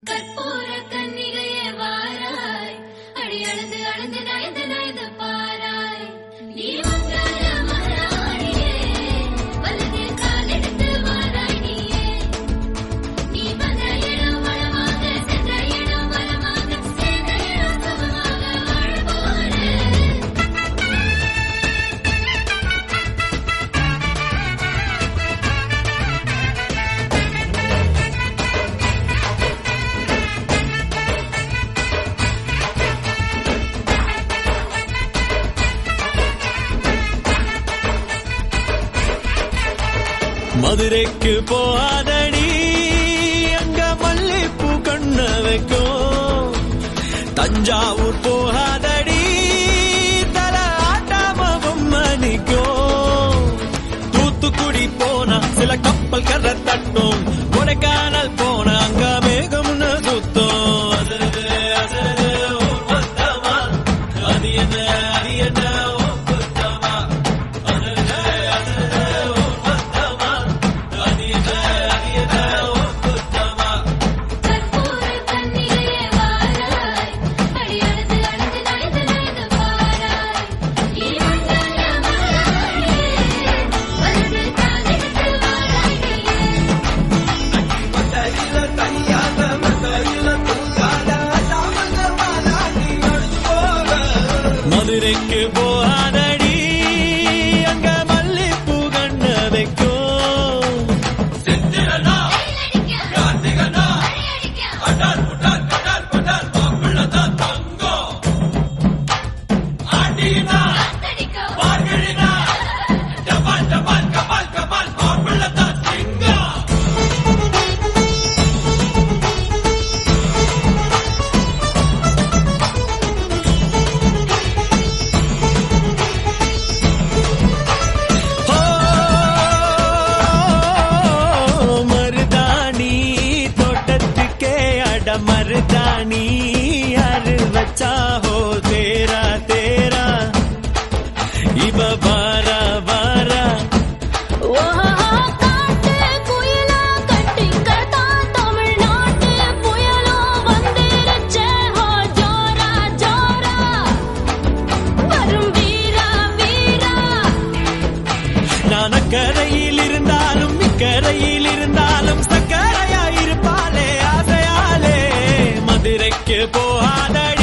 கற்பூர கன்னிகையே வாராய், அடி அளந்து அளந்து நயந்து நயந்து பாராய். நீ மங்கார மகாராணியே, வலது காலெடுத்து வாராய் நீயே. நீ வந்த இடம் வளமாக, சென்ற இடம் வளமாக, சேர்ந்த இடம் சுகமாக வாழ போறேன். மதுரைக்கு போகாதடி, அங்க மல்லிப்பூ கண்ண வைக்கும். தஞ்சாவூர் போகாதடி, தல ஆட்டாம பொம்மனிக்கும். தூத்துக்குடி போனா சில கப்பல் கரை தட்டும். கொடைக்கானல் போனா அங்க மேகம்னு சுத்தம். அசருது அசருது ஊர் மொத்தமா, அது என்ன அது என்ன ஊர் குத்தமா. அசருது அசருது ஊர் மொத்தமா, அது என்ன அது என்ன ஊர் குத்தமா. கற்பூர கன்னிகையே வாராய், அடி அளந்து அளந்து நயந்து நயந்து பாராய். நீ மங்கார மகாராணியே, வலது காலெடுத்து வாராய் நீயே. மத்தையில தனியாக மத்தையில தூங்காத சாமங்க மாலாட்டி அடிச்சு போக. மதுரைக்கு போகாதடி, அங்க மல்லிப்பூ கண்ண வைக்கும். செந்திரனா கார்த்திகனா அடார் புடார் கடார் படார் மாப்பிள்ளதான் தங்கம். ஆண்டினா பார்கழினா டபால் டபால் கபால் கபால் மாப்பிள்ளதான் சிங்கம். மருதாணி தோட்டத்துக்கே அட மருதாணி யாரு வச்சா ஹோ தேரா தேரா. இவ வாரா வாரா காட்டு புயலா கட்டிக்கட்டா, தமிழ்நாட்டு புயலும் வந்துருச்சே ஹோ ஜோரா ஜோரா. வரும் வீரா வீரா. நான் அக்கரையில் இருந்தாலும் இக்கரையில் இருந்தாலும் சக்கரையா இருப்பாளே ஆசையாலே. மதுரைக்கு போகாதடி,